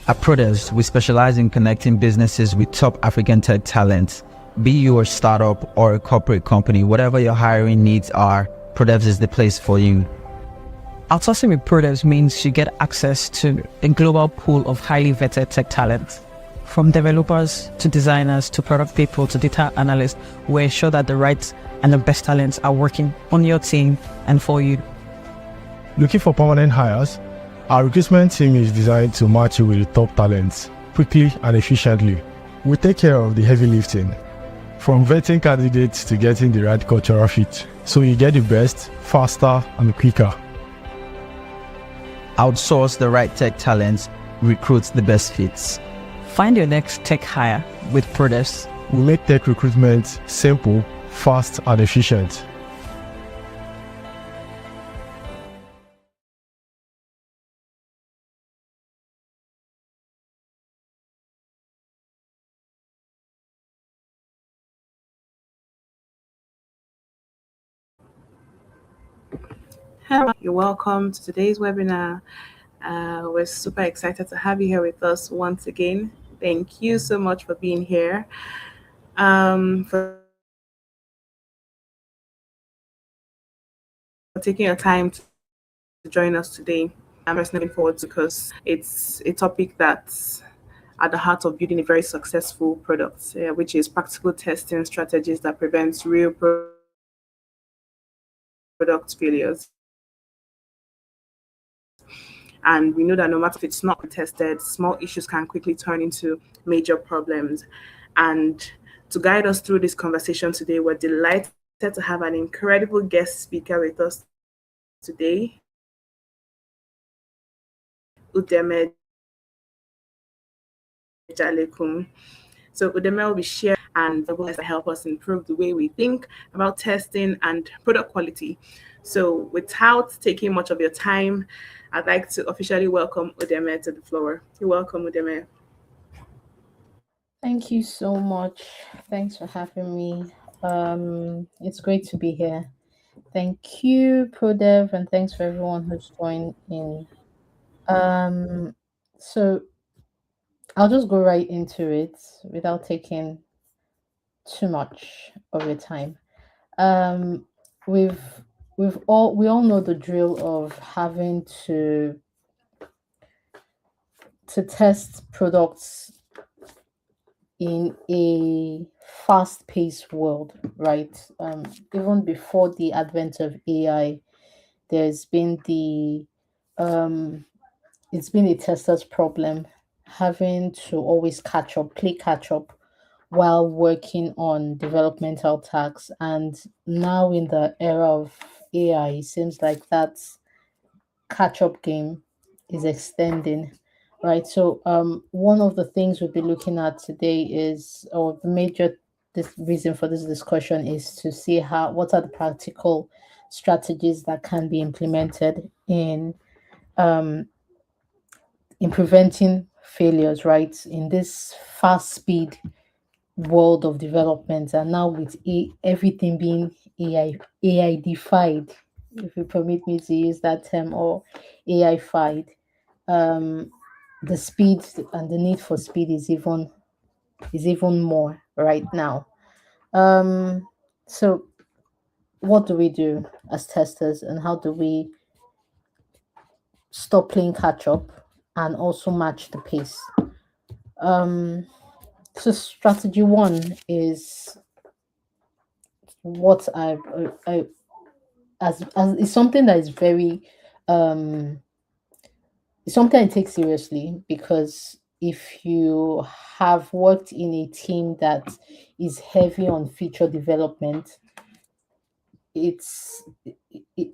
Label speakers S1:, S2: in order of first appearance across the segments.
S1: At Prodev, we specialize in connecting businesses with top African tech talent. Be you a startup or a corporate company, whatever your hiring needs are, Prodev is the place for you.
S2: Outsourcing with Prodev means you get access to a global pool of highly vetted tech talent. From developers to designers to product people to data analysts, we ensure that the right and the best talents are working on your team and for you.
S3: Looking for permanent hires? Our recruitment team is designed to match you with the top talents quickly and efficiently. We take care of the heavy lifting, from vetting candidates to getting the right cultural fit, so you get the best, faster and quicker.
S1: Outsource the right tech talents, recruit the best fits.
S2: Find your next tech hire with Prodev.
S3: We make tech recruitment simple, fast and efficient.
S4: Hello, you're welcome to today's webinar. We're super excited to have you here with us once again. Thank you so much for being here. For taking your time to join us today. I'm just looking forward to, because it's a topic that's at the heart of building a very successful product, which is practical testing strategies that prevents real product failures. And we know that no matter if it's not tested, small issues can quickly turn into major problems. And to guide us through this conversation today, we're delighted to have an incredible guest speaker with us today, Udeme Jalekun. So Udeme will be sharing and will help us improve the way we think about testing and product quality. So without taking much of your time, I'd like to officially welcome Udeme to the floor. You're welcome, Udeme.
S5: Thank you so much. Thanks for having me. It's great to be here. Thank you, Prodev, and thanks for everyone who's joined in. So I'll just go right into it without taking too much of your time. Um, we've we all know the drill of having to test products in a fast-paced world, right? Even before the advent of AI, there's been it's been a tester's problem having to always play catch up while working on developmental tasks. And now in the era of AI, it seems like that catch up game is extending, right? So one of the things we'll be looking at today is, or the major this reason for this discussion is to see what are the practical strategies that can be implemented um, in preventing failures, right? In this fast speed world of development, and now with everything being AI defied, if you permit me to use that term, or AI fied, the speed and the need for speed is even more right now. So what do we do as testers, and how do we stop playing catch up and also match the pace? So strategy one is what I as it's something that is very um it's something I take seriously, because if you have worked in a team that is heavy on feature development, it's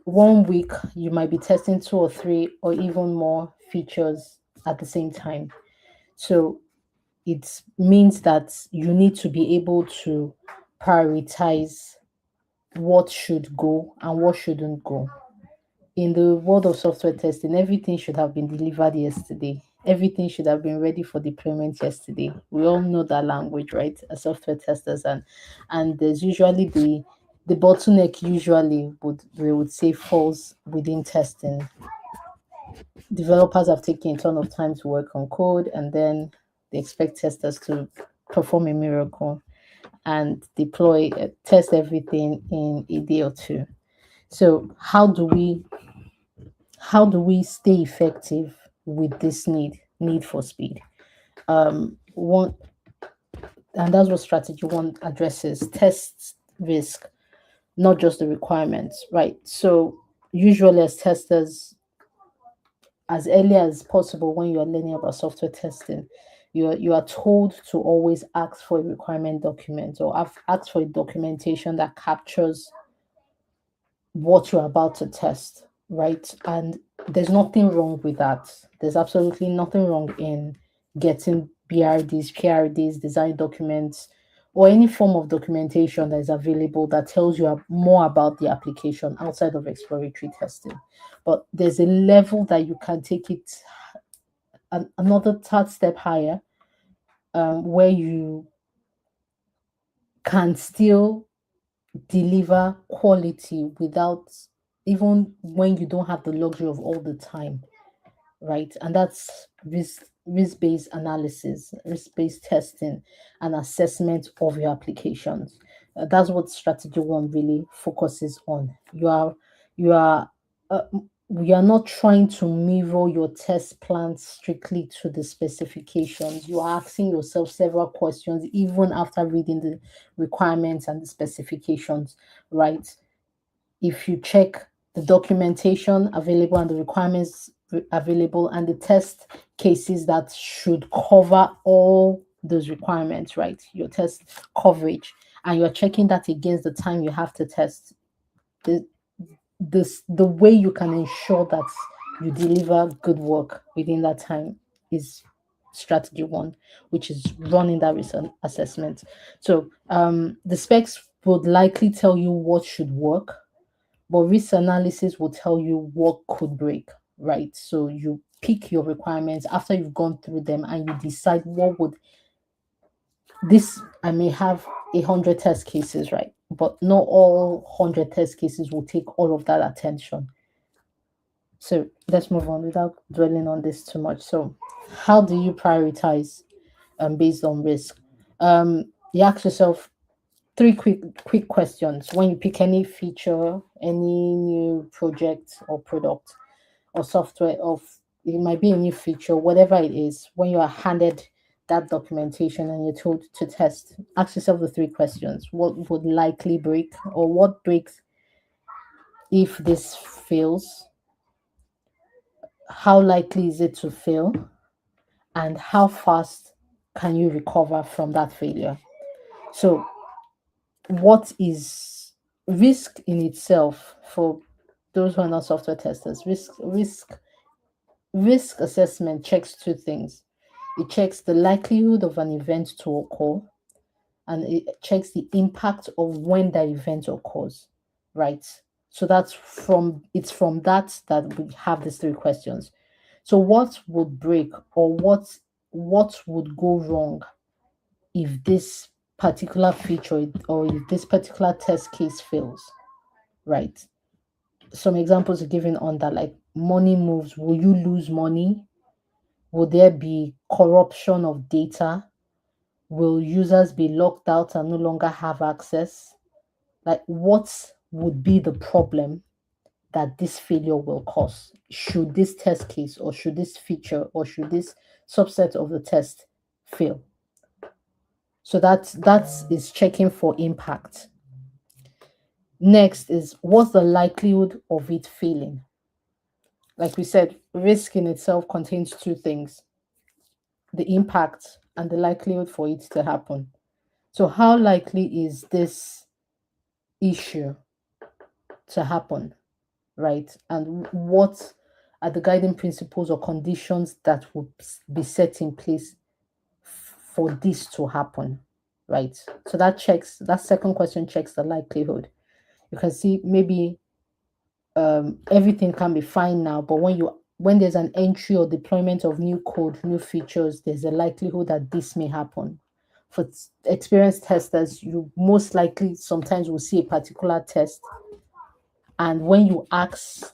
S5: one week you might be testing two or three or even more features at the same time. So it means that you need to be able to prioritize what should go and what shouldn't go. In the world of software testing, everything should have been delivered yesterday. Everything should have been ready for deployment yesterday. We all know that language, right? As software testers, and there's usually the bottleneck usually we would say falls within testing. developers have taken a ton of time to work on code, and then they expect testers to perform a miracle and deploy, test everything in a day or two. So how do we stay effective with this need for speed? One, and that's what strategy one addresses: test risk, not just the requirements, right? So usually as testers, as early as possible when you are learning about software testing, you are told to always ask for a requirement document, or ask for a documentation that captures what you're about to test, right? And there's nothing wrong with that. There's absolutely nothing wrong in getting BRDs, PRDs, design documents, or any form of documentation that is available that tells you more about the application outside of exploratory testing. But there's a level that you can take it another third step higher, where you can still deliver quality without, even when you don't have the luxury of all the time, right? And that's risk-based analysis, risk-based testing, and assessment of your applications. That's what strategy one really focuses on. Uh, we are not trying to mirror your test plan strictly to the specifications. You are asking yourself several questions even after reading the requirements and the specifications, right? If you check the documentation available and the requirements available and the test cases that should cover all those requirements, right? Your test coverage, and you're checking that against the time you have to test. The, the way you can ensure that you deliver good work within that time is strategy one, which is running that risk assessment. So the specs would likely tell you what should work, but risk analysis will tell you what could break, right? So you pick your requirements after you've gone through them, and you decide what would this. I may have 100 test cases, right? But not all 100 test cases will take all of that attention. So let's move on without dwelling on this too much. So, how do you prioritize based on risk? You ask yourself three quick questions when you pick any feature, any new project or product or software of, it might be a new feature, whatever it is. When you are handed that documentation and you're told to test, ask yourself the three questions: what would likely break, or what breaks if this fails? How likely is it to fail? And how fast can you recover from that failure? So what is risk in itself? For those who are not software testers, risk assessment checks two things. It checks the likelihood of an event to occur, and it checks the impact of when that event occurs, right? So it's from that we have these three questions. So what would break, or what would go wrong if this particular feature or if this particular test case fails, right? Some examples are given on that, like money moves. Will you lose money? Will there be corruption of data? Will users be locked out and no longer have access? Like, what would be the problem that this failure will cause? Should this test case, or should this feature, or should this subset of the test fail? So that is checking for impact. Next is, what's the likelihood of it failing? Like we said, risk in itself contains two things: the impact and the likelihood for it to happen. So how likely is this issue to happen, right? And what are the guiding principles or conditions that would be set in place for this to happen, right? So that second question checks the likelihood. You can see maybe everything can be fine now, but when there's an entry or deployment of new code, new features, there's a likelihood that this may happen. For experienced testers, you most likely sometimes will see a particular test, and when you ask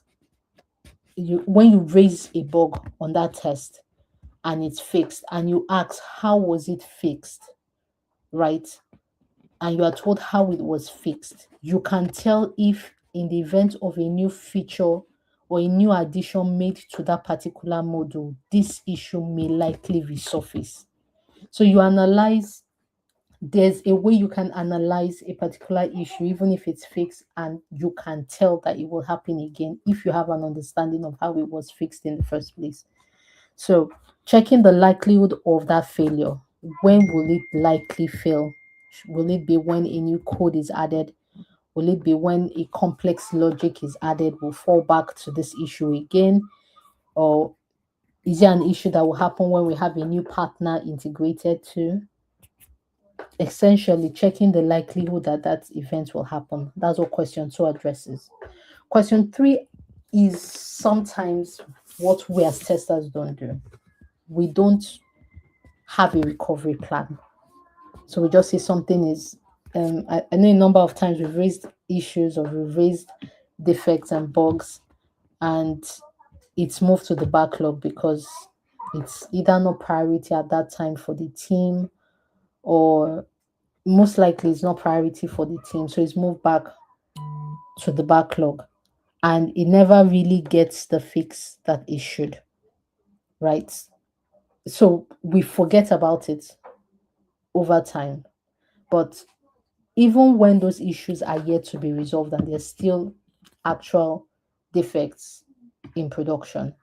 S5: when you raise a bug on that test and it's fixed, and you ask how was it fixed, right? And you are told how it was fixed, you can tell if in the event of a new feature or a new addition made to that particular module, this issue may likely resurface. So you analyze, there's a way you can analyze a particular issue, even if it's fixed, and you can tell that it will happen again if you have an understanding of how it was fixed in the first place. So checking the likelihood of that failure. When will it likely fail? Will it be when a new code is added? Will it be when a complex logic is added? We'll fall back to this issue again. Or is it an issue that will happen when we have a new partner integrated to? Essentially, checking the likelihood that that event will happen. That's what question 2 addresses. Question 3 is sometimes what we as testers don't do. We don't have a recovery plan. So we just say something is, I know a number of times we've raised issues or we've raised defects and bugs, and it's moved to the backlog because it's either not priority at that time for the team, or most likely it's not priority for the team. So it's moved back to the backlog and it never really gets the fix that it should, right? So we forget about it over time. But even when those issues are yet to be resolved and there's still actual defects in production,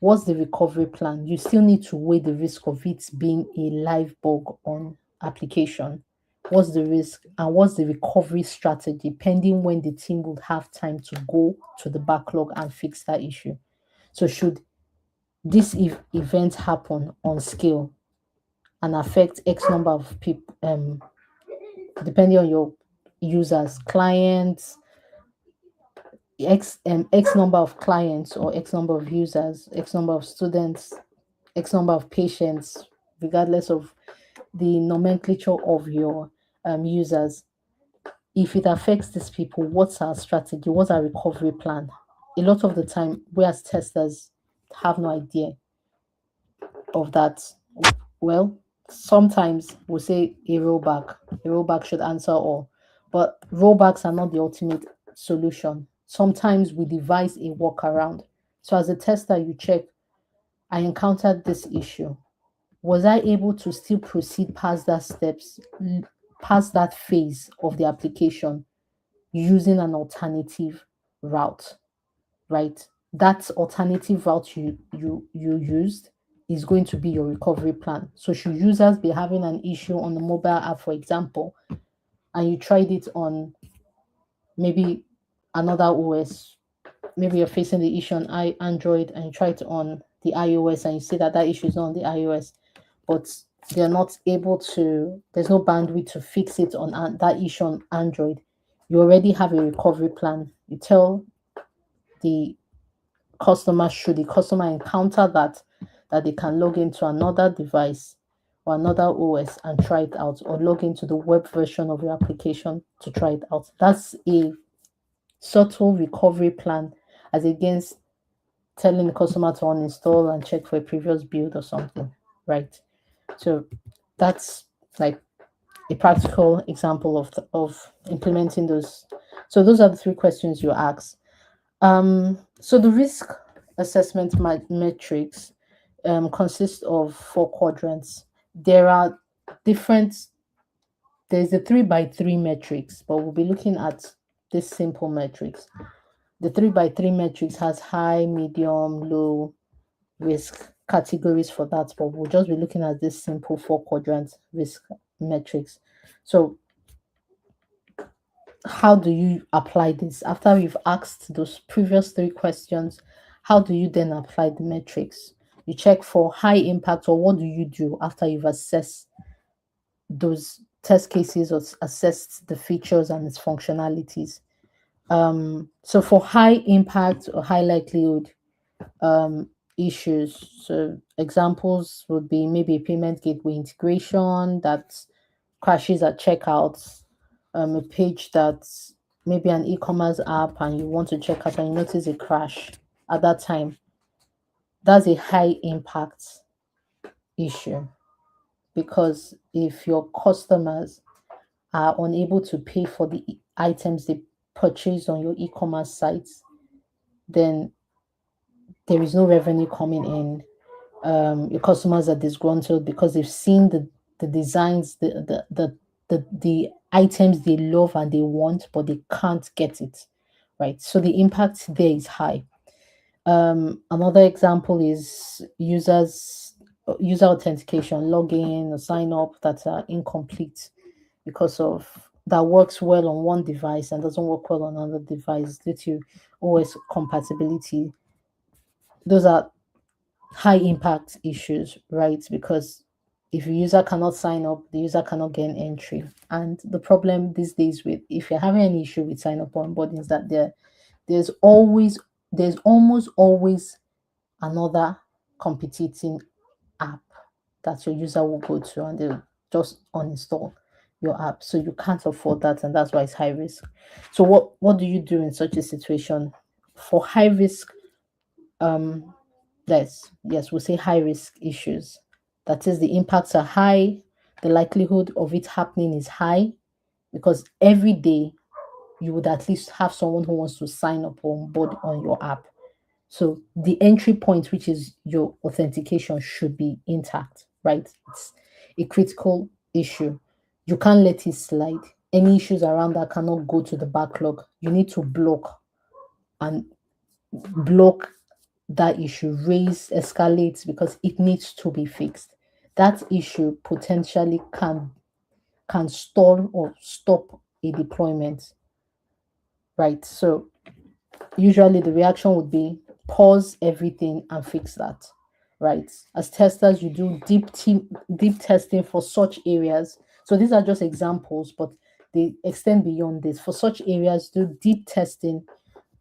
S5: what's the recovery plan? You still need to weigh the risk of it being a live bug on application. What's the risk and what's the recovery strategy, pending when the team will have time to go to the backlog and fix that issue? So should this event happen on scale and affect X number of people, depending on your users, clients, X number of clients or X number of users, X number of students, X number of patients, regardless of the nomenclature of your users. If it affects these people, what's our strategy? What's our recovery plan? A lot of the time, we as testers have no idea of that. Well, sometimes we'll say a rollback. A rollback should answer all, but rollbacks are not the ultimate solution. Sometimes we devise a workaround. So as a tester, you check, I encountered this issue. Was I able to still proceed past that steps, past that phase of the application using an alternative route, right? That alternative route you used is going to be your recovery plan. So should users be having an issue on the mobile app, for example, and you tried it on maybe another OS, maybe you're facing the issue on Android and you try it on the iOS and you see that that issue is not on the iOS, but they're not able to, there's no bandwidth to fix it on that issue on Android. You already have a recovery plan. You tell the customer, should the customer encounter that they can log into another device or another OS and try it out, or log into the web version of your application to try it out. That's a subtle recovery plan, as against telling the customer to uninstall and check for a previous build or something, right? So that's like a practical example of implementing those. So those are the 3 questions you ask. So the risk assessment metrics consist of 4 quadrants. There are different, there's the 3x3 metrics, but we'll be looking at this simple metrics. The 3x3 metrics has high, medium, low risk categories for that, but we'll just be looking at this simple 4 quadrant risk metrics. So how do you apply this? After you've asked those previous 3 questions, how do you then apply the metrics? You check for high impact, or what do you do after you've assessed those test cases or assessed the features and its functionalities? So for high impact or high likelihood issues, so examples would be maybe a payment gateway integration that crashes at checkouts, a page that's maybe an e-commerce app and you want to check out and you notice a crash at that time, that's a high impact issue, because if your customers are unable to pay for the items they purchase on your e-commerce sites, then there is no revenue coming in. Your customers are disgruntled because they've seen the designs, the items they love and they want, but they can't get it, right? So the impact there is high. Another example is user authentication, login or sign up that are incomplete because of that works well on one device and doesn't work well on another device due to OS compatibility. Those are high impact issues, right? Because if a user cannot sign up, the user cannot gain entry. And the problem these days with, if you're having an issue with sign up or onboarding, is that there's almost always another competing app that your user will go to, and they'll just uninstall your app. So you can't afford that, and that's why it's high risk. So what do you do in such a situation? For high risk, yes, we'll say high risk issues. That is, the impacts are high, the likelihood of it happening is high, because every day you would at least have someone who wants to sign up on board on your app. So the entry point, which is your authentication, should be intact, right? It's a critical issue. You can't let it slide. Any issues around that cannot go to the backlog. You need to and block that issue, raise, escalate, because it needs to be fixed. That issue potentially can stall or stop a deployment, right? So usually the reaction would be pause everything and fix that, right? As testers, you do deep testing for such areas. So these are just examples, but they extend beyond this. For such areas, do deep testing,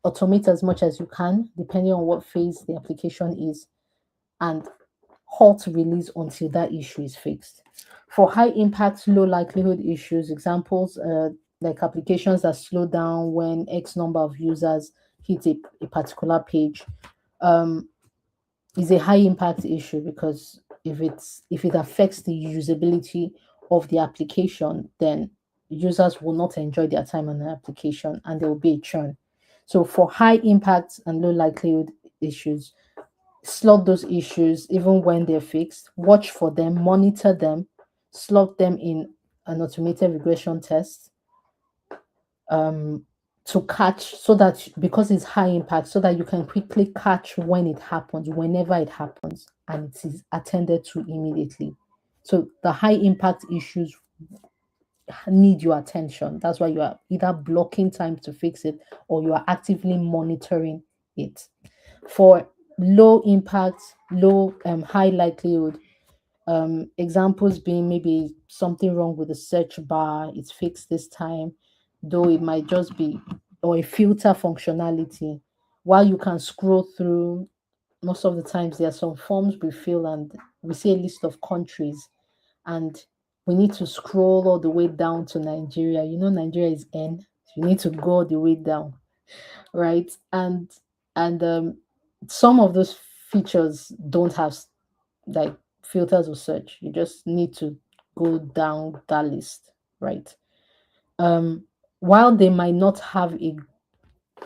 S5: automate as much as you can, depending on what phase the application is, and halt release until that issue is fixed. For high impact, low likelihood issues, examples like applications that slow down when X number of users hit a particular page, is a high impact issue, because if it affects the usability of the application, then users will not enjoy their time on the application and there will be a churn. So for high impact and low likelihood issues, slot those issues even when they're fixed, watch for them, monitor them, slot them in an automated regression test, to catch, so that, because it's high impact, so that you can quickly catch when it happens, whenever it happens, and it is attended to immediately. So the high impact issues need your attention. That's why you are either blocking time to fix it or you are actively monitoring it. For low impact, high likelihood, examples being maybe something wrong with the search bar, it's fixed this time, though it might just be, or a filter functionality. While you can scroll through, most of the times there are some forms we fill and we see a list of countries, and we need to scroll all the way down to Nigeria. You know, Nigeria is N. So you need to go all the way down, right? And some of those features don't have like filters or search. You just need to go down that list, right? While they might not have a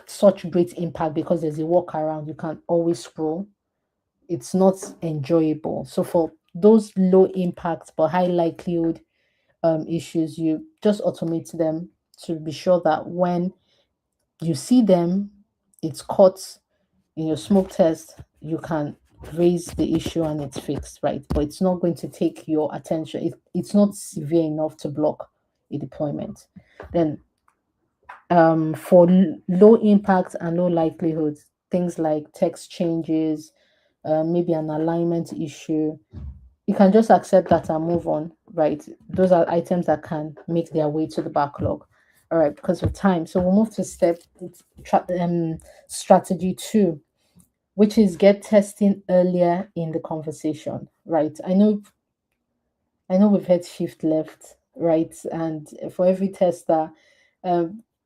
S5: such great impact because there's a workaround, you can always scroll. It's not enjoyable. So for those low impact but high likelihood issues, you just automate them to be sure that when you see them, it's caught in your smoke test, you can raise the issue and it's fixed, right? But it's not going to take your attention. It's not severe enough to block a deployment. Then for low impact and low likelihood, things like text changes, maybe an alignment issue, you can just accept that and move on, right? Those are items that can make their way to the backlog. All right, because of time. So we'll move to strategy 2, which is get testing earlier in the conversation, right? I know we've had shift left, right? And for every tester,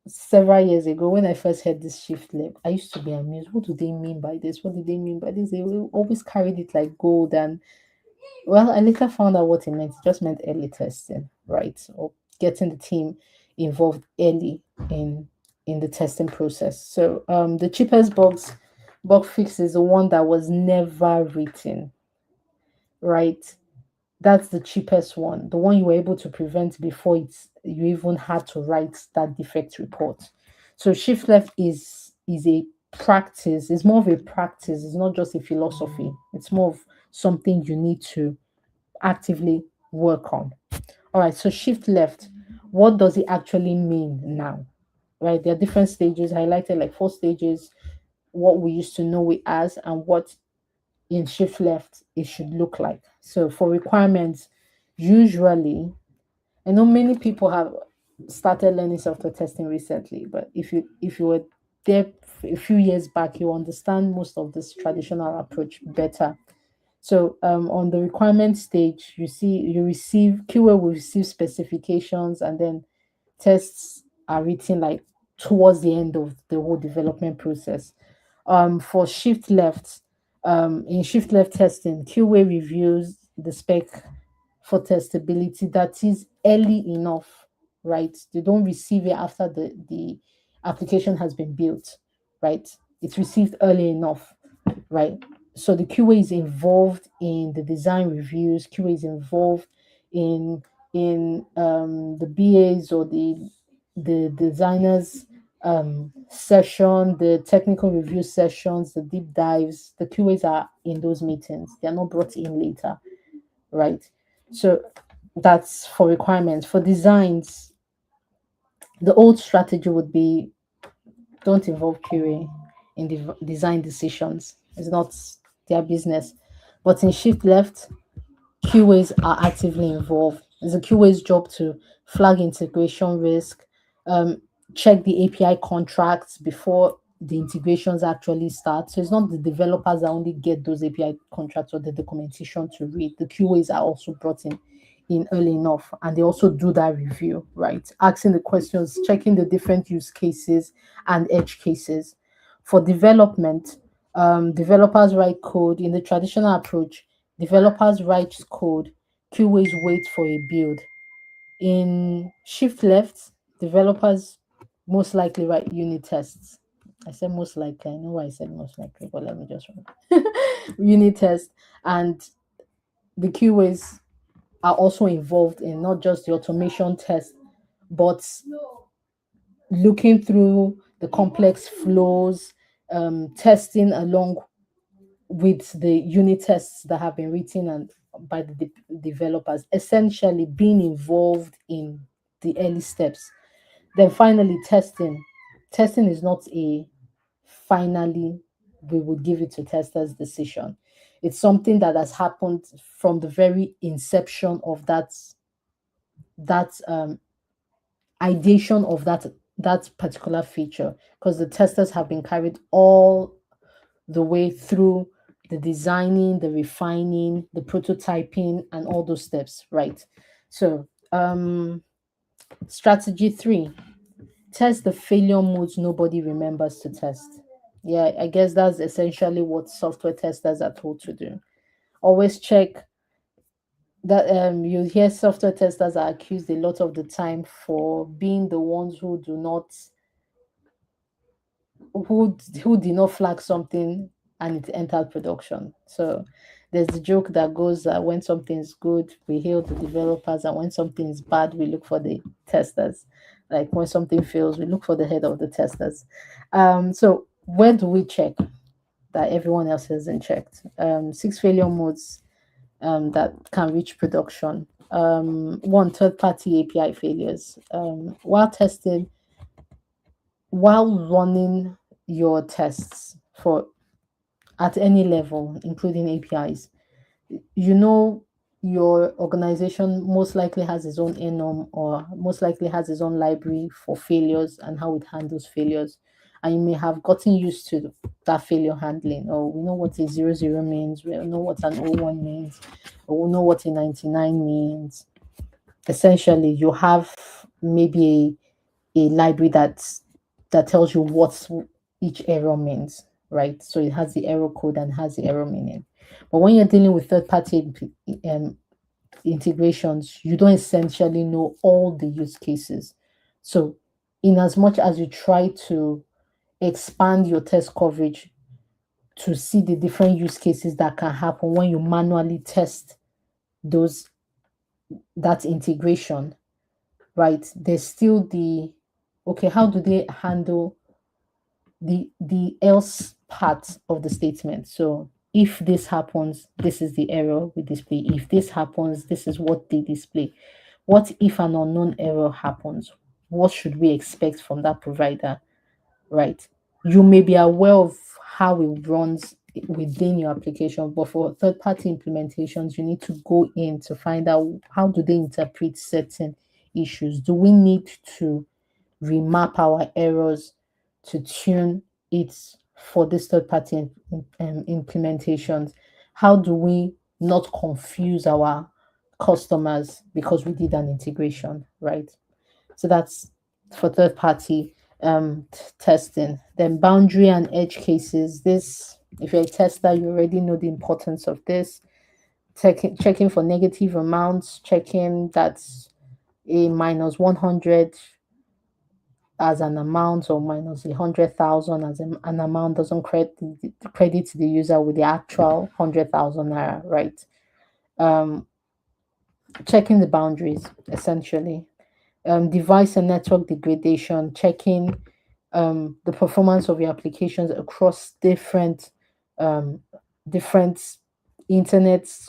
S5: several years ago when I first heard this shift left, I used to be amused. What do they mean by this? What do they mean by this? They always carried it like gold. And well, I later found out what it meant. It just meant early testing, right? Or getting the team involved early in the testing process. So the cheapest bug fix is the one that was never written, right? That's the cheapest one, the one you were able to prevent before you even had to write that defect report. So shift left is a practice. It's more of a practice. It's not just a philosophy. It's more of something you need to actively work on. All right. So shift left. What does it actually mean now? Right. There are different stages highlighted, like 4 stages. What we used to know it as, and what in shift left it should look like. So for requirements, usually, I know many people have started learning software testing recently, but if you were there a few years back, you understand most of this traditional approach better. So on the requirement stage, you receive QA will receive specifications, and then tests are written like towards the end of the whole development process. For shift left, in shift left testing, QA reviews the spec for testability that is early enough, right? They don't receive it after the application has been built, right? It's received early enough, right? So the QA is involved in the design reviews. QA is involved in the BAs or the designers session, the technical review sessions, the deep dives. The QAs are in those meetings. They are not brought in later, right? So that's for requirements. For designs, the old strategy would be don't involve QA in the design decisions. It's not their business. But in shift left, QAs are actively involved. It's a QA's job to flag integration risk, um, check the API contracts before the integrations actually start. So it's not the developers that only get those API contracts or the documentation to read. The QAs are also brought in early enough, and they also do that review, right? Asking the questions, checking the different use cases and edge cases. For development, developers write code. In the traditional approach, developers write code, QAs wait for a build. In shift left, developers most likely write unit tests. I said most likely. I know why I said most likely, but let me just run. Unit test, and the QAs are also involved in not just the automation test, but looking through the complex flows, testing along with the unit tests that have been written and by the developers, essentially being involved in the early steps. Then finally, testing. Testing is not a finally we would give it to testers decision. It's something that has happened from the very inception of that ideation of that particular feature, because the testers have been carried all the way through the designing, the refining, the prototyping, and all those steps, right? So, strategy 3, test the failure modes nobody remembers to test. Yeah, I guess that's essentially what software testers are told to do. Always check that you hear software testers are accused a lot of the time for being the ones who do not who did not flag something and it entered production. So there's the joke that goes that when something is good, we hail the developers, and when something is bad, we look for the testers. Like when something fails, we look for the head of the testers. So where do we check that everyone else hasn't checked? 6 failure modes that can reach production. One, third-party API failures. While running your tests for at any level, including APIs, you know your organization most likely has its own enum, or most likely has its own library for failures and how it handles failures. And you may have gotten used to that failure handling. Or we know what a 00 means, we know what an 01 means, or we know what a 99 means. Essentially, you have maybe a library that tells you what each error means, right? So it has the error code and has the error meaning. But when you're dealing with third-party integrations, you don't essentially know all the use cases. So in as much as you try to expand your test coverage to see the different use cases that can happen when you manually test those that integration, right? There's still the okay, how do they handle the else part of the statement? So if this happens, this is the error we display. If this happens, this is what they display. What if an unknown error happens? What should we expect from that provider? Right? You may be aware of how it runs within your application, but for third-party implementations, you need to go in to find out how do they interpret certain issues. Do we need to remap our errors to tune it for this third-party implementations? How do we not confuse our customers because we did an integration, right? So that's for third party testing. Then boundary and edge cases. This, if you're a tester, you already know the importance of this. Checking for negative amounts, checking that a minus 100 as an amount or minus 100,000 as an amount doesn't credit the user with the actual 100,000 naira, right? Checking the boundaries essentially. Device and network degradation, checking the performance of your applications across different internet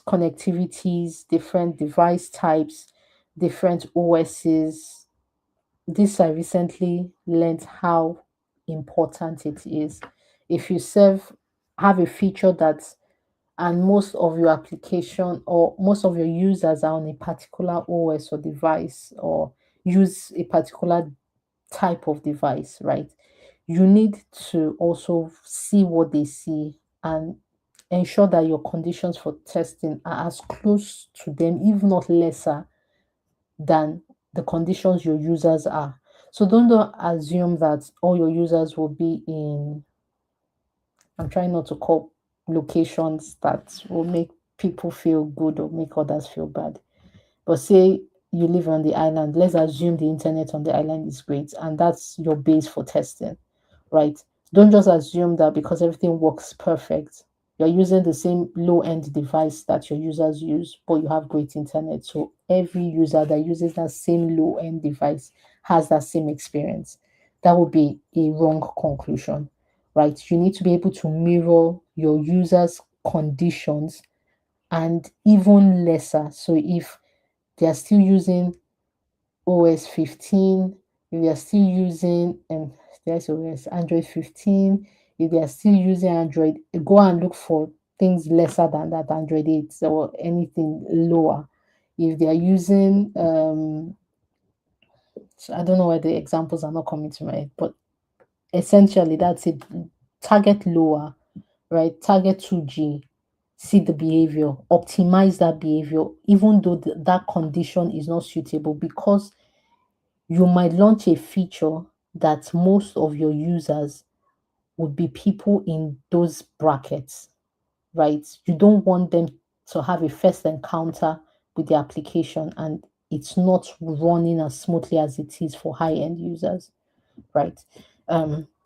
S5: connectivities, different device types, different OSs. This I recently learned how important it is. If you have a feature that and most of your application or most of your users are on a particular OS or device or use a particular type of device, right? You need to also see what they see and ensure that your conditions for testing are as close to them, if not lesser, than the conditions your users are. So don't assume that all your users will be in, I'm trying not to call locations that will make people feel good or make others feel bad. But say you live on the island, let's assume the internet on the island is great and that's your base for testing, right? Don't just assume that because everything works perfect, you're using the same low-end device that your users use, but you have great internet. So every user that uses that same low-end device has that same experience. That would be a wrong conclusion, right? You need to be able to mirror your users' conditions and even lesser. So if they are still using OS 15, if they are still using there's OS Android 15, if they are still using Android, go and look for things lesser than that Android 8 or anything lower. If they are using so I don't know why the examples are not coming to my head, but essentially that's it. Target lower, right? Target 2G, see the behavior, optimize that behavior, even though that condition is not suitable, because you might launch a feature that most of your users would be people in those brackets, right? You don't want them to have a first encounter with the application and it's not running as smoothly as it is for high-end users, right?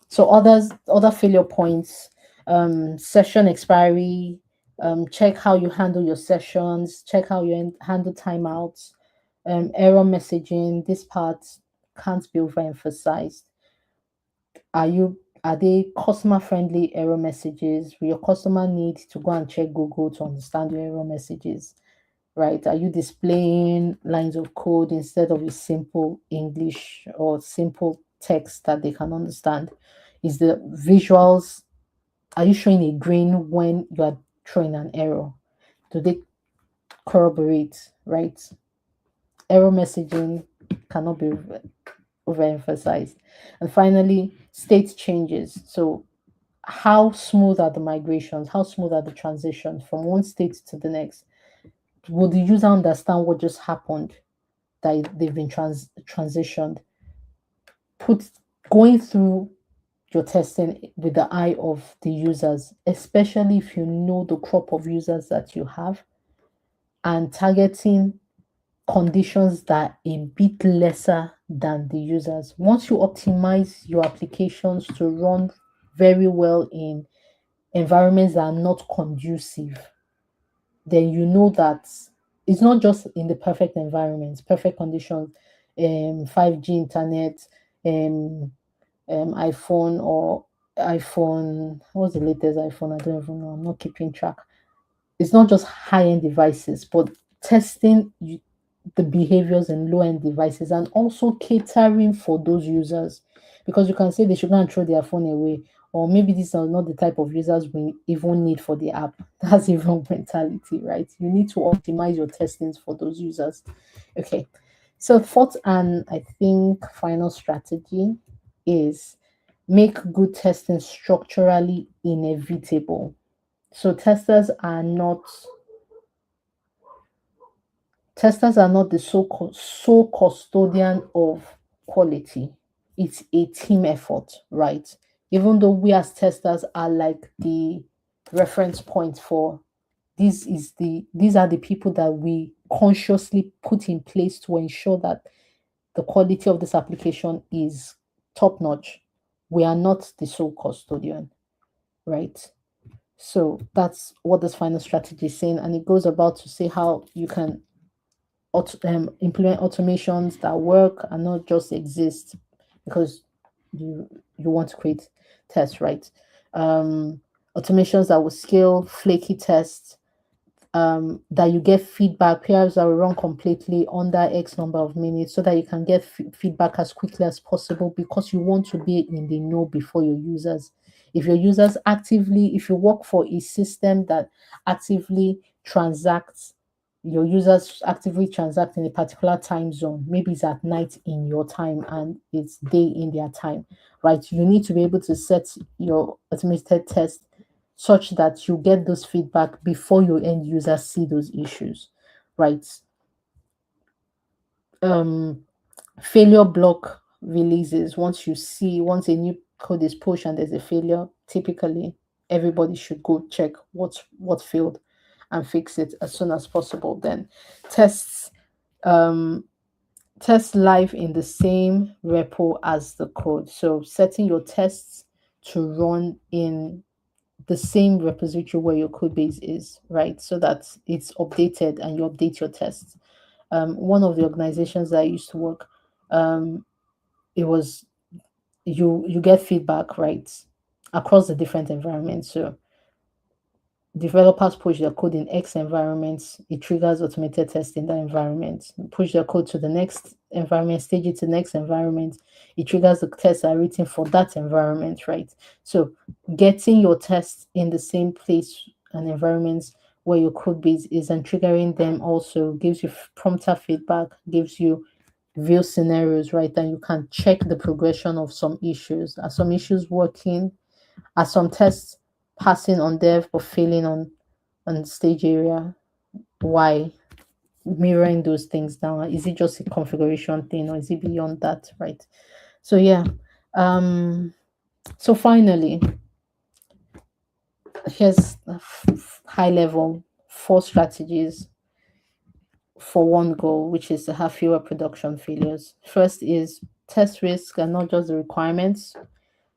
S5: So other failure points, session expiry, check how you handle your sessions, check how you handle timeouts, error messaging. This part can't be overemphasized. Are they customer friendly error messages? Will your customer need to go and check Google to understand your error messages? Right? Are you displaying lines of code instead of a simple English or simple text that they can understand? Is the visuals, are you showing a green when you are throwing an error? Do they corroborate, right? Error messaging cannot be overemphasized. And finally, state changes. So how smooth are the migrations? How smooth are the transitions from one state to the next? Will the user understand what just happened, that they've been transitioned? put going through your testing with the eye of the users, especially if you know the crop of users that you have, and targeting conditions that are a bit lesser than the users. Once you optimize your applications to run very well in environments that are not conducive, then you know that it's not just in the perfect environments, perfect conditions, 5G internet, um, iPhone or iPhone. What's the latest iPhone? I don't even know. I'm not keeping track. It's not just high-end devices, but testing the behaviors in low-end devices and also catering for those users, because you can say they should go and throw their phone away, or maybe these are not the type of users we even need for the app. That's the wrong mentality, right? You need to optimize your testings for those users. Okay, so fourth and I think final strategy is make good testing structurally inevitable. So testers are not the sole custodian of quality. It's a team effort, right? Even though we as testers are like the reference point for these are the people that we consciously put in place to ensure that the quality of this application is top notch. We are not the sole custodian, right? So that's what this final strategy is saying, and it goes about to say how you can implement automations that work and not just exist because you want to create tests, right? Um, Automations that will scale flaky tests, that you get feedback, perhaps that will run completely under X number of minutes so that you can get feedback as quickly as possible because you want to be in the know before your users. If your users actively, if you work for a system that actively transacts, your users actively transact in a particular time zone, maybe it's at night in your time and it's day in their time, right? You need to be able to set your automated test such that you get those feedback before your end users see those issues, right? Um, Failure block releases. Once a new code is pushed and there's a failure, typically everybody should go check what failed and fix it as soon as possible. Then tests um test live in the same repo as the code. So setting your tests to run in the same repository where your code base is, right? So that it's updated and you update your tests. One of the organizations that I used to work, it was you get feedback, right, across the different environments. So developers push their code in X environments, it triggers automated test in that environment. Push their code to the next environment, stage it to the next environment, it triggers the tests that are written for that environment, right? So getting your tests in the same place and environments where your code base is and triggering them also gives you prompter feedback, gives you real scenarios, right? And you can check the progression of some issues. Are some issues working? Are some tests passing on dev but failing on stage area? Why? Mirroring those things down. Is it just a configuration thing or is it beyond that? Right. So yeah. So finally, here's high level 4 strategies for one goal, which is to have fewer production failures. First is test risk and not just the requirements.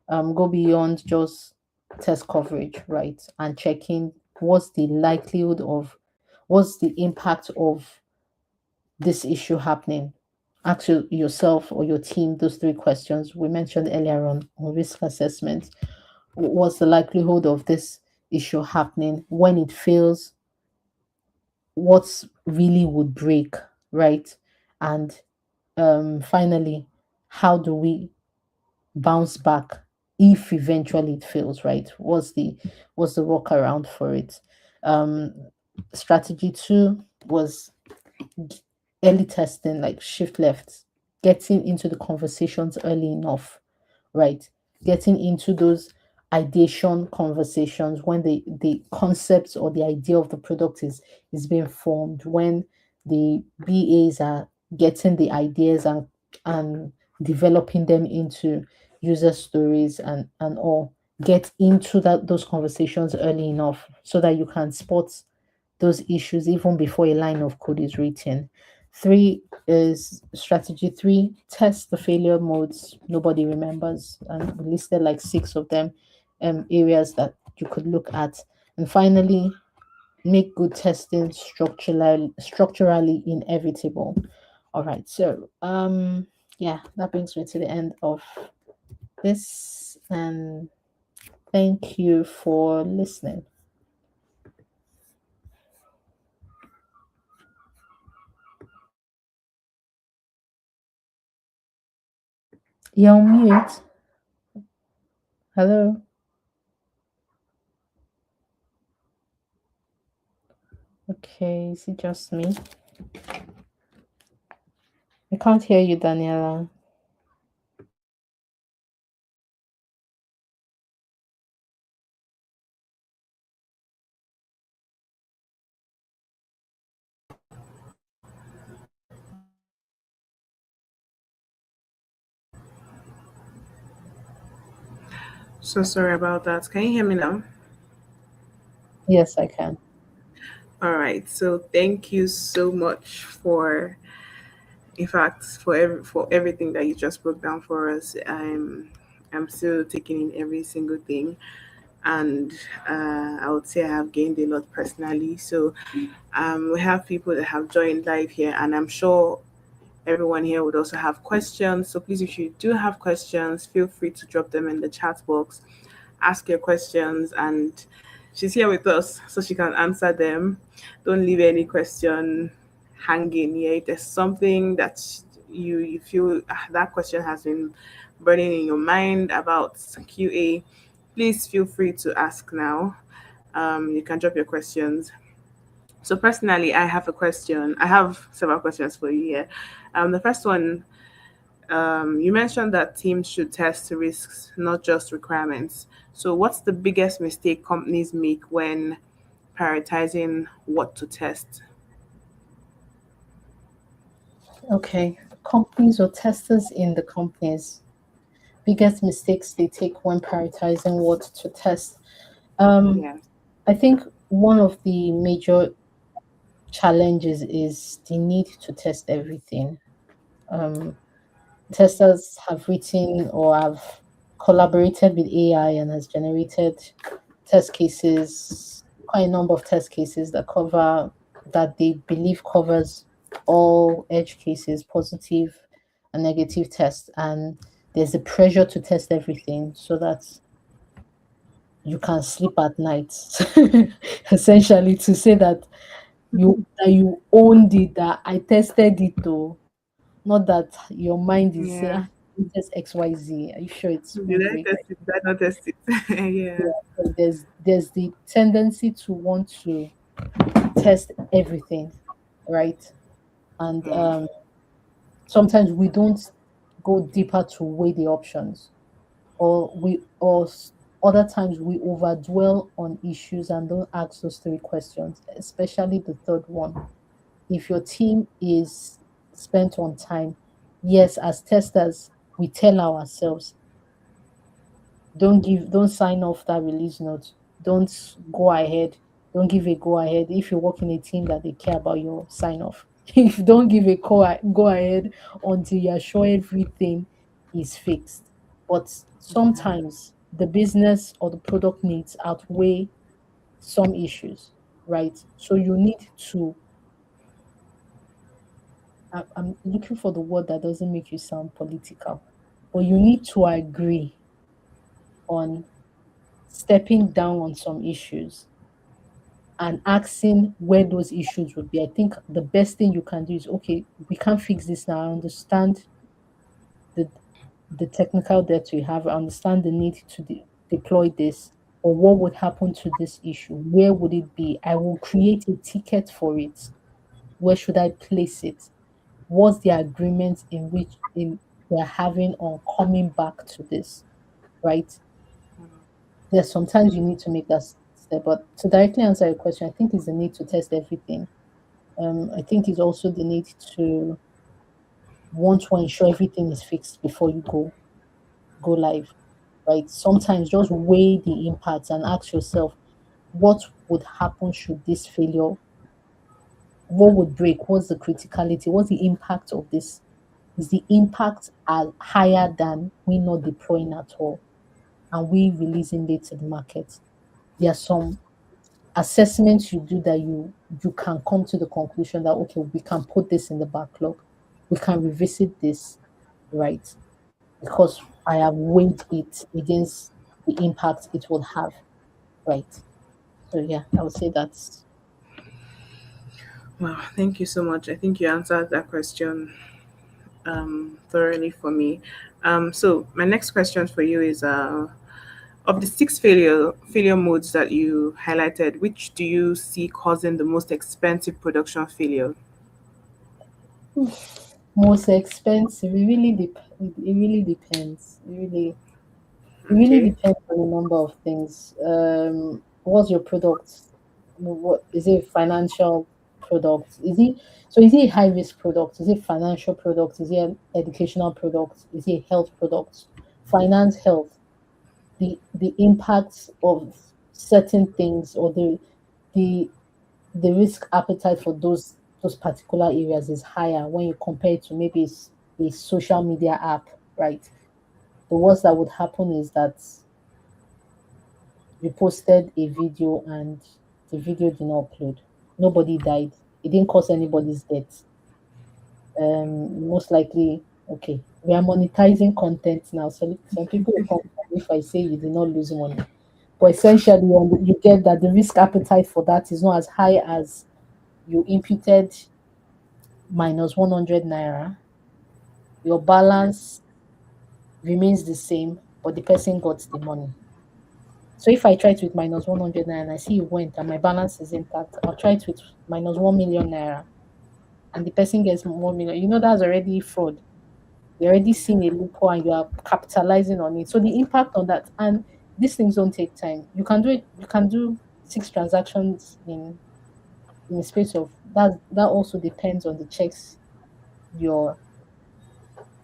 S5: Go beyond just test coverage, right? And checking what's the likelihood of, what's the impact of this issue happening. Ask yourself or your team those 3 questions we mentioned earlier on risk assessment. What's the likelihood of this issue happening? When it fails, what's really would break, right? And finally, how do we bounce back if eventually it fails, right? What's the workaround for it? um Strategy 2 was early testing, like shift left, getting into the conversations early enough, right? Getting into those ideation conversations when the concept or the idea of the product is being formed, when the BAs are getting the ideas and developing them into user stories and all. Get into those conversations early enough so that you can spot those issues even before a line of code is written. Three is strategy three, test the failure modes nobody remembers. And we listed like six of them, areas that you could look at. And finally, make good testing structurally inevitable. All right, so yeah, that brings me to the end of this, and thank you for listening. You're on mute. Hello. Okay, is it just me? I can't hear you, Daniela.
S4: So sorry about that. Can you hear me now?
S5: Yes, I can.
S4: All right. So thank you so much for, in fact, for everything that you just broke down for us. I'm still taking in every single thing, and I would say I have gained a lot personally. So we have people that have joined live here, and I'm sure everyone here would also have questions. So please, if you do have questions, feel free to drop them in the chat box. Ask your questions, and she's here with us so she can answer them. Don't leave any question hanging here. If there's something that you feel that question has been burning in your mind about QA, please feel free to ask now. You can drop your questions. So personally, I have a question. I have several questions for you here. The first one, you mentioned that teams should test risks, not just requirements. So, what's the biggest mistake companies make when prioritizing what to test?
S5: Okay. Companies or testers in the companies, biggest mistakes they take when prioritizing what to test. Um,
S4: Yeah.
S5: I think one of the major challenges is the need to test everything. Um, Testers have written or have collaborated with AI and has generated test cases, quite a number of test cases that they believe covers all edge cases, positive and negative tests. And there's a pressure to test everything so that you can sleep at night. Essentially, to say that you owned it, that I tested it though. Not that your mind is saying,
S4: Yeah.
S5: it's just XYZ. Are you sure it
S4: Did
S5: won't
S4: I
S5: break?
S4: test it? Did I not test it?
S5: Yeah.
S4: Yeah.
S5: So there's the tendency to want to test everything, right? And sometimes we don't go deeper to weigh the options, or other times we overdwell on issues and don't ask those three questions, especially the third one. If your team is spent on time, yes, as testers, we tell ourselves, don't sign off that release note. Don't go ahead. Don't give a go ahead if you work in a team that they care about your sign off. If you don't give a go ahead until you're sure everything is fixed. But sometimes the business or the product needs outweigh some issues, right? So you need to, I'm looking for the word that doesn't make you sound political, but you need to agree on stepping down on some issues and asking where those issues would be. I think the best thing you can do is, okay, we can't fix this now. I understand the technical debt we have. I understand the need to deploy this. Or what would happen to this issue? Where would it be? I will create a ticket for it. Where should I place it? What's the agreement in which in we're having on coming back to this, right? There's sometimes you need to make that step. But to directly answer your question, I think it's the need to test everything. I think it's also the need to want to ensure everything is fixed before you go live, right? Sometimes just weigh the impacts and ask yourself, what would happen should this failure, what would break, what's the criticality, what's the impact of this? Is the impact higher than we not deploying at all and we releasing it to the market? There are some assessments you do that you can come to the conclusion that okay, we can put this in the backlog, we can revisit this, right? Because I have weighed it against the impact it will have, right? So yeah, I would say that's
S4: Wow, thank you so much. I think you answered that question thoroughly for me. So my next question for you is of the six failure modes that you highlighted, which do you see causing the most expensive production failure?
S5: most expensive. It really depends. It really
S4: Okay.
S5: depends on a number of things. What's your product? What is it? Financial product? Is it a high risk product? Is it financial product? Is it an educational product? Is it a health product? Finance, health. The impact of certain things or the the risk appetite for those particular areas is higher when you compare it to maybe a social media app, right? The worst that would happen is that you posted a video and the video did not upload. Nobody died. It didn't cause anybody's death. Most likely, okay, we are monetizing content now. So some people will come if I say you did not lose money. But essentially, you get that the risk appetite for that is not as high as you imputed minus 100 naira. Your balance remains the same, but the person got the money. So if I try it with minus 100 naira and I see it went and my balance is intact, I'll try it with minus 1 million naira and the person gets 1 million. That's already fraud. You're already seeing a loophole and you are capitalizing on it. So the impact on that, and these things don't take time. You can do it, you can do 6 transactions in a space of that also depends on the checks your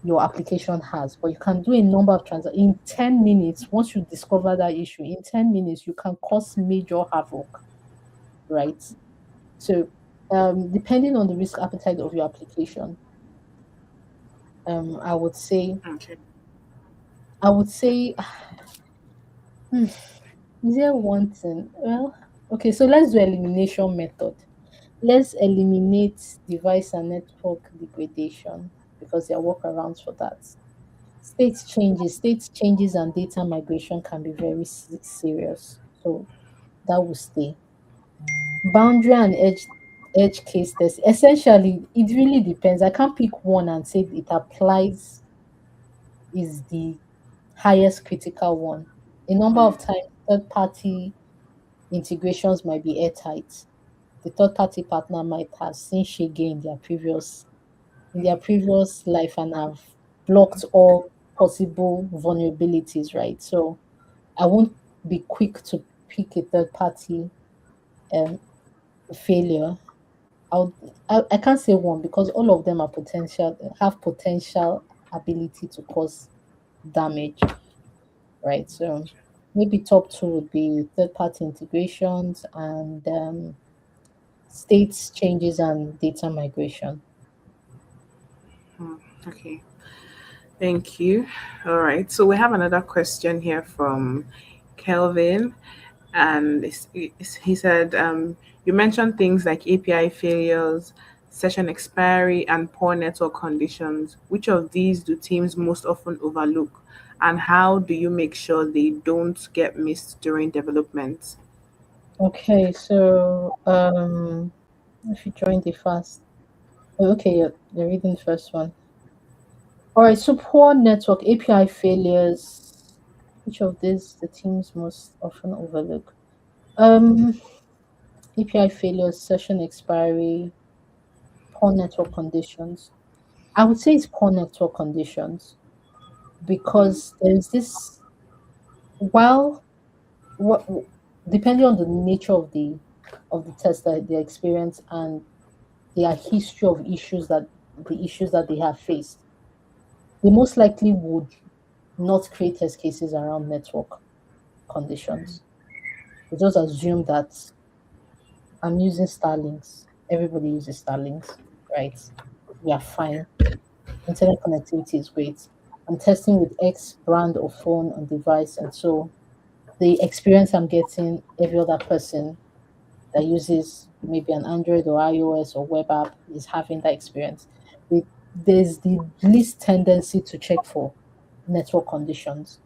S5: your application has. But you can do a number of transactions in 10 minutes. Once you discover that issue, in 10 minutes, you can cause major havoc, right? So, depending on the risk appetite of your application, I would say,
S4: Okay.
S5: I would say, hmm, is there one thing? Well, okay, so let's do elimination method. Let's eliminate device and network degradation because there are workarounds for that. State changes and data migration can be very serious. So that will stay. Boundary and edge case test. Essentially, it really depends. I can't pick one and say it applies is the highest critical one. A number of times, third party integrations might be airtight. The third party partner might have seen shege in their previous life and have blocked all possible vulnerabilities, right? So I won't be quick to pick a third party um, failure. I'll, I can't say one because all of them have potential ability to cause damage, right? So maybe top two would be third party integrations and states changes and data migration.
S4: Okay. Thank you. All right. So we have another question here from Kelvin, and he said, "You mentioned things like API failures, session expiry, and poor network conditions. Which of these do teams most often overlook, and how do you make sure they don't get missed during development?"
S5: Okay, so if you join the fast, oh, okay, you're reading the first one. All right, so poor network API failures. Which of these the teams most often overlook? API failures, session expiry, poor network conditions. I would say it's poor network conditions because there's this while what depending on the nature of the test that they experience and their history of issues that the issues that they have faced, they most likely would not create test cases around network conditions. They just assume that I'm using Starlinks. Everybody uses Starlinks, right? We are fine. Internet connectivity is great. I'm testing with X brand of phone and device, and so the experience I'm getting, every other person that uses maybe an Android or iOS or web app is having that experience. There's the least tendency to check for network conditions.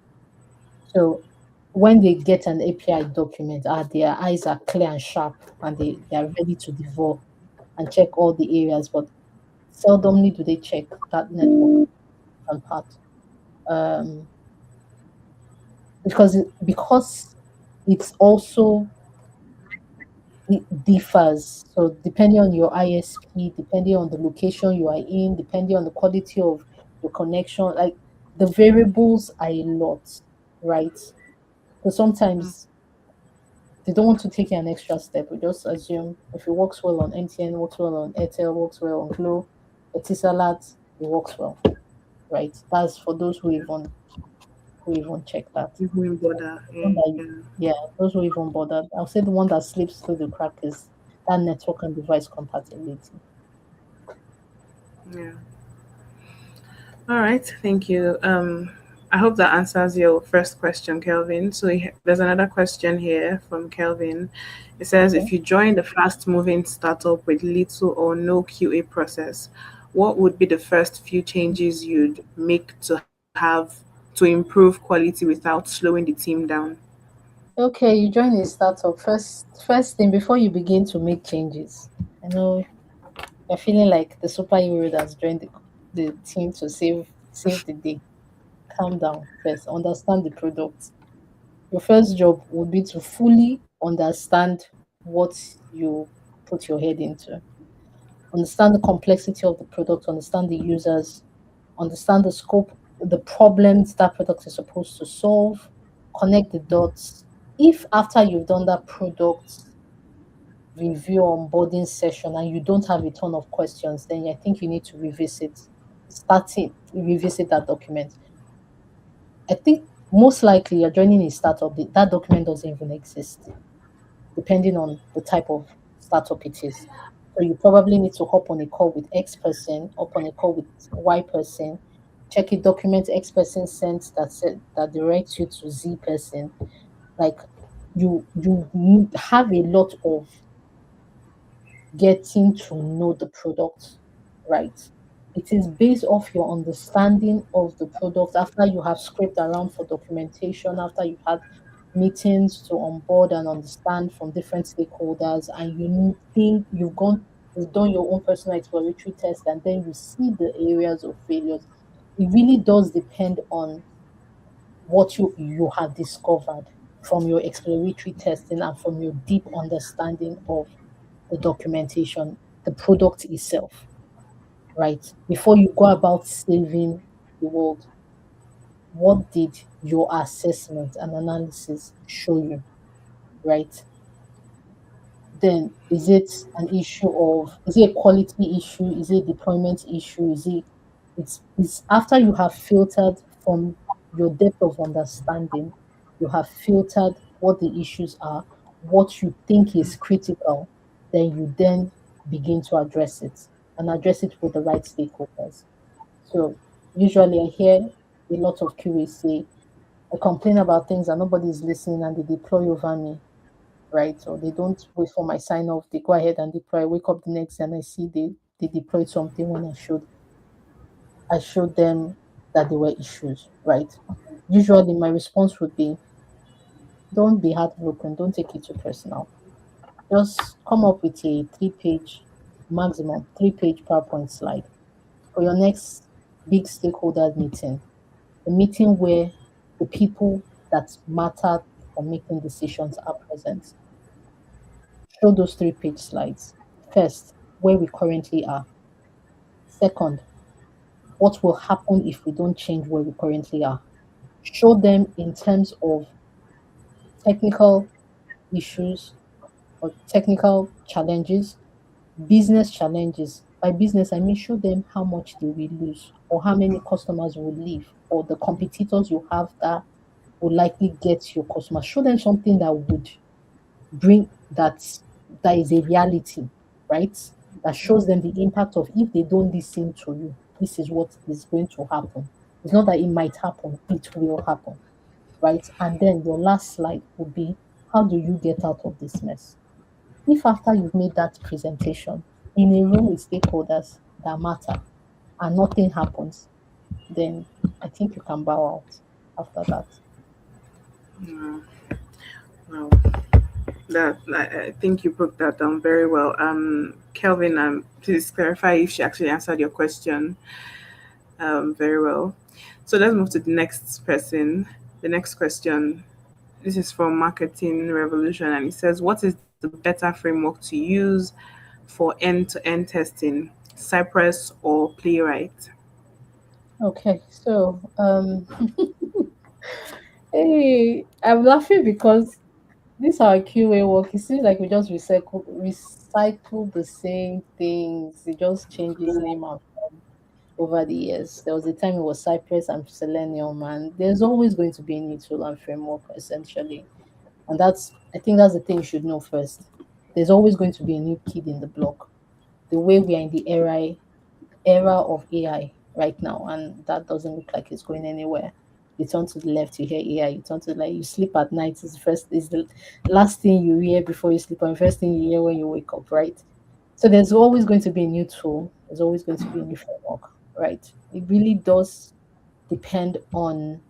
S5: So when they get an API document, their eyes are clear and sharp and they are ready to devour and check all the areas, but seldomly do they check that network and part. Um, because it's also it differs. So depending on your ISP, depending on the location you are in, depending on the quality of your connection, like the variables are a lot, right? So sometimes they don't want to take an extra step. We just assume if it works well on MTN, works well on Airtel, works well on Glo, Etisalat, it works well, right? That's for those who even check that.
S4: Even
S5: So
S4: bother.
S5: one that,
S4: Yeah.
S5: yeah, those who even bother. I'll say the one that slips through the crack is that network and device compatibility.
S4: Yeah. All right, thank you. I hope that answers your first question, Kelvin. So there's another question here from Kelvin. It says,
S5: Okay.
S4: if you join the fast-moving startup with little or no QA process, what would be the first few changes you'd make to improve quality without slowing the team down?
S5: Okay, you join a startup. First thing before you begin to make changes. I know you're feeling like the superhero that's joined the team to save the day. Calm down first. Understand the product. Your first job would be to fully understand what you put your head into. Understand the complexity of the product, understand the users, understand the scope, the problems that product is supposed to solve, connect the dots. If after you've done that product review onboarding session and you don't have a ton of questions, then I think you need to revisit that document. I think most likely you're joining a startup, that document doesn't even exist, depending on the type of startup it is. So you probably need to hop on a call with X person, hop on a call with Y person, check a document X person sent that said that directs you to Z person. Like you have a lot of getting to know the product, right? It is based off your understanding of the product after you have scraped around for documentation, after you've had meetings to onboard and understand from different stakeholders, and you think you've done your own personal exploratory test, and then you see the areas of failures. It really does depend on what you have discovered from your exploratory testing and from your deep understanding of the documentation, the product itself, right? Before you go about saving the world, what did your assessment and analysis show you, right? Then is it a quality issue? Is it a deployment issue? It's after you have filtered from your depth of understanding, you have filtered what the issues are, what you think is critical, then you then begin to address it and address it with the right stakeholders. So usually I hear a lot of QA say, I complain about things and nobody's listening and they deploy over me, right? Or they don't wait for my sign off. They go ahead and deploy. I wake up the next day and I see they deployed something when I showed them that there were issues, right? Usually my response would be, don't be heartbroken, don't take it too personal. Just come up with a 3 page, maximum 3 page PowerPoint slide for your next big stakeholder meeting. A meeting where the people that matter for making decisions are present. Show those 3 page slides. First, where we currently are. Second, what will happen if we don't change where we currently are. Show them in terms of technical issues or technical challenges, business challenges, By business, I mean show them how much they will lose or how many customers will leave or the competitors you have that will likely get your customers. Show them something that would bring that is a reality, right? That shows them the impact of if they don't listen to you, this is what is going to happen. It's not that it might happen, it will happen, right? And then your last slide would be how do you get out of this mess? If after you've made that presentation in a room with stakeholders that matter and nothing happens, then I think you can bow out after that.
S4: Wow. That I think you broke that down very well. Kelvin, please clarify if she actually answered your question very well. So let's move to the next person. The next question. This is from Marketing Revolution, and it says, "What is the better framework to use for end-to-end testing, Cypress or Playwright?"
S5: Okay, so hey, I'm laughing because this our QA work. It seems like we just recycle the same things. It just changes name and form over the years. There was a time it was Cypress and Selenium, and there's always going to be a new tool and framework essentially. And I think that's the thing you should know first. There's always going to be a new kid in the block. The way we are in the era of AI right now, and that doesn't look like it's going anywhere. You turn to the left, you hear AI. You turn to the you sleep at night. Is the last thing you hear before you sleep, and the first thing you hear when you wake up, right? So there's always going to be a new tool. There's always going to be a new framework, right? It really does depend on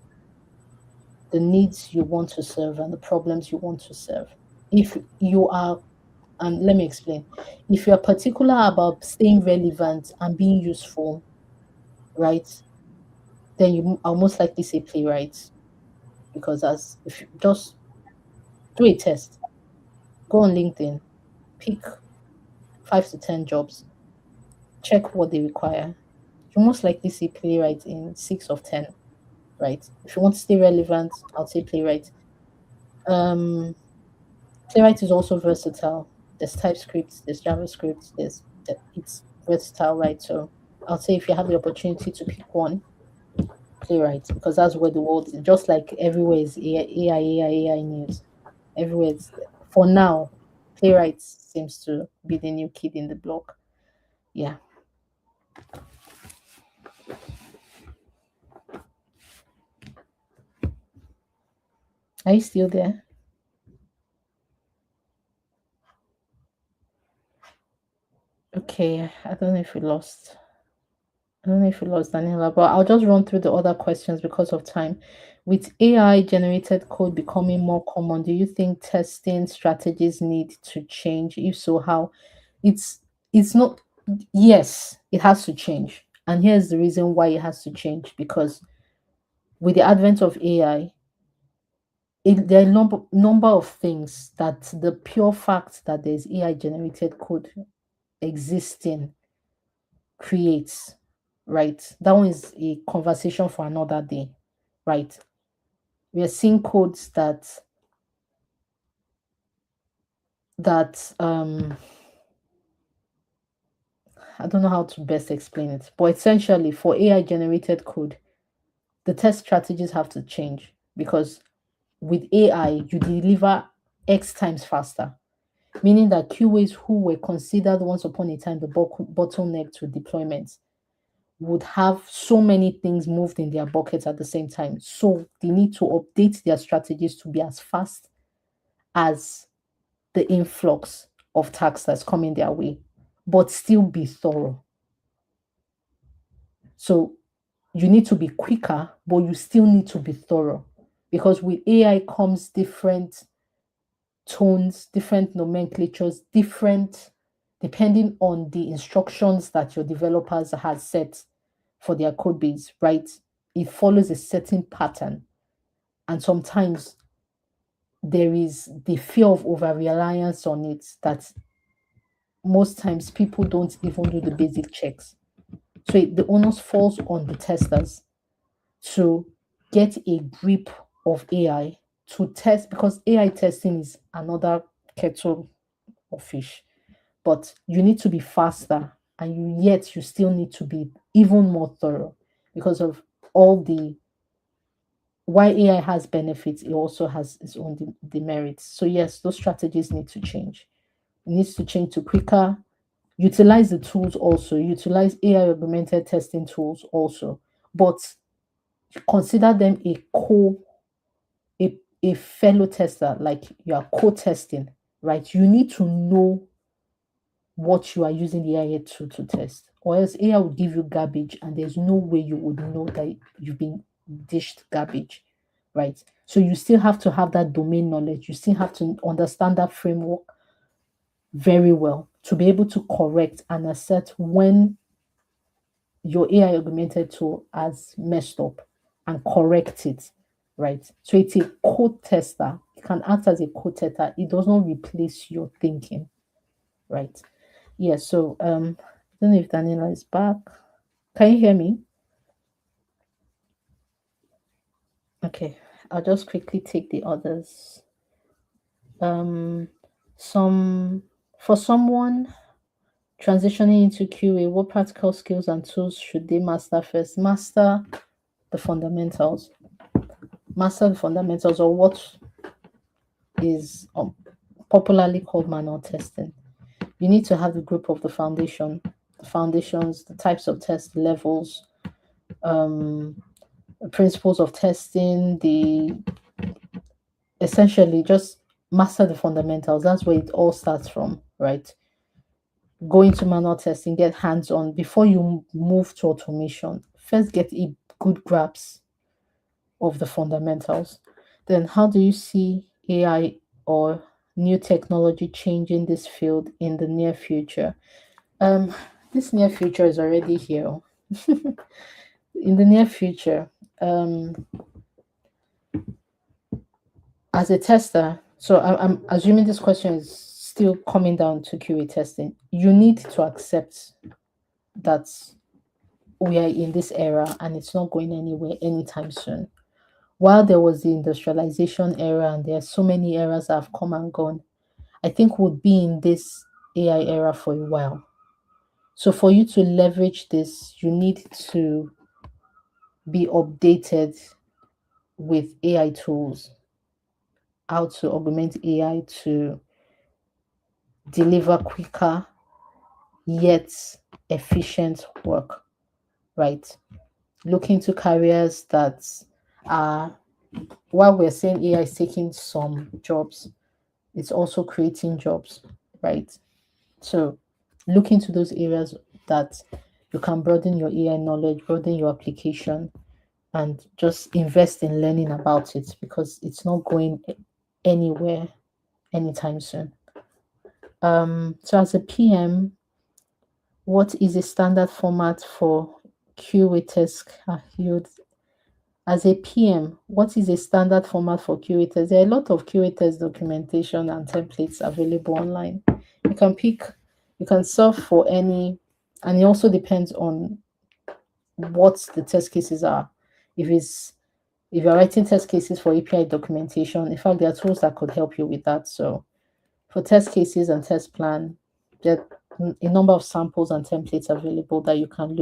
S5: the needs you want to serve and the problems you want to serve. If you are, and let me explain, if you're particular about staying relevant and being useful, right, then I'll most likely say Playwright because as if you just do a test, go on LinkedIn, pick 5 to 10 jobs, check what they require. You most likely see Playwright in 6 of 10, right? If you want to stay relevant, I'll say Playwright. Um, Playwright is also versatile. There's TypeScript, there's JavaScript, it's versatile, right? So I'll say if you have the opportunity to pick one, Playwright, because that's where the world is. Just like everywhere is AI news. Everywhere it's, for now, Playwright seems to be the new kid in the block. Yeah. Are you still there? Okay, I don't know if we lost. I don't know if we lost Daniela, but I'll just run through the other questions because of time. With AI generated code becoming more common, do you think testing strategies need to change? If so, how? It's it's not yes, it has to change. And here's the reason why it has to change because with the advent of AI, there are a number of things that the pure fact that there's AI generated code existing creates, right? That one is a conversation for another day, right? We are seeing codes that I don't know how to best explain it, but essentially for AI generated code, the test strategies have to change because with AI you deliver X times faster, meaning that QAs who were considered once upon a time the bottleneck to deployment would have so many things moved in their buckets at the same time. So they need to update their strategies to be as fast as the influx of tasks that's coming their way, but still be thorough. So you need to be quicker, but you still need to be thorough because with AI comes different tones, different nomenclatures, different depending on the instructions that your developers has set for their code base, right? It follows a certain pattern. And sometimes there is the fear of over reliance on it that most times people don't even do the basic checks. So the onus falls on the testers to get a grip of AI to test because AI testing is another kettle of fish. But you need to be faster and yet you still need to be even more thorough because of all the why AI has benefits, it also has its own demerits. So yes, those strategies need to change. It needs to change to quicker, utilize the tools also, utilize AI augmented testing tools also, but consider them a fellow tester, like you are co-testing, right? You need to know what you are using the AI to test, or else AI will give you garbage and there's no way you would know that you've been dished garbage, right? So you still have to have that domain knowledge, you still have to understand that framework very well to be able to correct and assert when your AI augmented tool has messed up and correct it, right? So it's a code tester. It can act as a code tester. It does not replace your thinking, right? Yeah, so I don't know if Daniela is back. Can you hear me? Okay, I'll just quickly take the others. Um some for someone transitioning into QA, what practical skills and tools should they master first? The fundamentals. Master the fundamentals, or what is popularly called manual testing. You need to have the group of the foundations, the types of test levels, um, principles of testing, the essentially just master the fundamentals. That's where it all starts from, right? Go into manual testing, get hands on before you move to automation. First, get a good grasp of the fundamentals. Then, how do you see AI or new technology changing this field in the near future? Um, this near future is already here. In the near future, um, as a tester, so I'm assuming this question is still coming down to QA testing. You need to accept that we are in this era and it's not going anywhere anytime soon. While there was the industrialization era and there are so many eras that have come and gone, I think we'll be in this AI era for a while. So for you to leverage this, you need to be updated with AI tools, how to augment AI to deliver quicker yet efficient work, right? Look into careers that are, while we're saying AI is taking some jobs, it's also creating jobs, right? So look into those areas that you can broaden your AI knowledge, broaden your application, and just invest in learning about it because it's not going anywhere anytime soon. So as a PM, what is a standard format for QA test? As a PM, what is a standard format for QA test? There are a lot of QA test documentation and templates available online. You can pick, you can surf for any, and it also depends on what the test cases are. If you're writing test cases for API documentation, in fact, there are tools that could help you with that. So for test cases and test plan, there are a number of samples and templates available that you can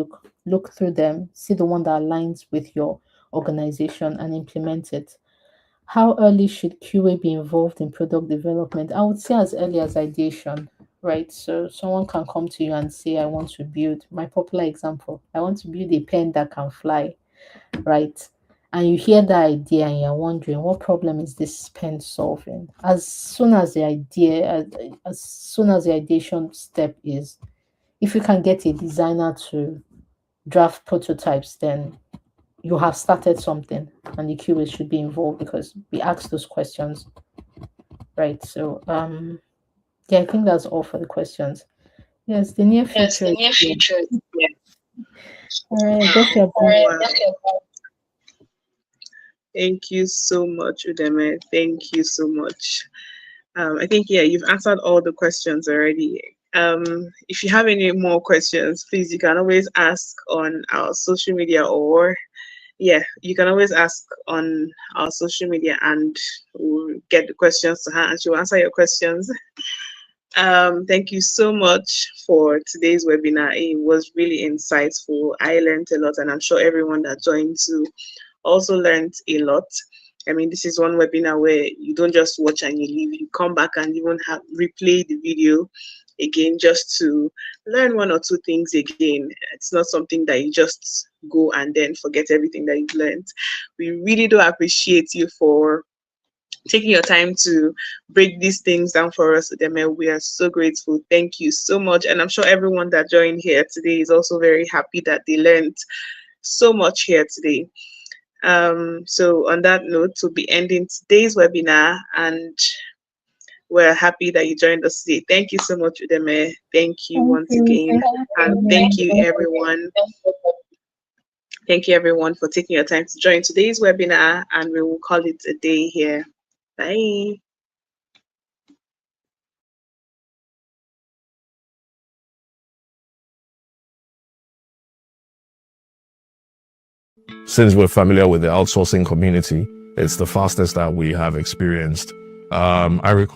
S5: look through them, see the one that aligns with your organization and implement it. How early should QA be involved in product development? I would say as early as ideation, right? So someone can come to you and say, I want to build, my popular example, I want to build a pen that can fly, right? And you hear that idea and you're wondering, what problem is this pen solving? As soon as the idea, as soon as the ideation step is, if you can get a designer to draft prototypes, then you have started something and the QA should be involved because we ask those questions, right? So yeah, I think that's all for the questions. Yes, the near
S6: Yes,
S5: future
S6: the
S5: is
S6: near
S5: here.
S6: future. Yeah.
S5: All right, I guess you're
S6: All
S5: back.
S6: right.
S4: Wow. Thank you so much, Udeme. Thank you so much. I think, yeah, you've answered all the questions already. If you have any more questions, please, you can always ask on our social media, or, yeah, you can always ask on our social media and we'll get the questions to her and she'll answer your questions. Thank you so much for today's webinar. It was really insightful. I learned a lot, and I'm sure everyone that joined too also learned a lot. I mean, this is one webinar where you don't just watch and you leave. You come back and even replay the video again just to learn one or two things again. It's not something that you just go and then forget everything that you've learned. We really do appreciate you for taking your time to break these things down for us, Udeme. We are so grateful. Thank you so much. And I'm sure everyone that joined here today is also very happy that they learned so much here today. So on that note, we'll be ending today's webinar, and we're happy that you joined us today. Thank you so much, Udeme. Thank you once again. And thank you everyone. Thank you everyone for taking your time to join today's webinar, and we will call it a day here. Bye.
S6: Since we're familiar with the outsourcing community, it's the fastest that we have experienced. I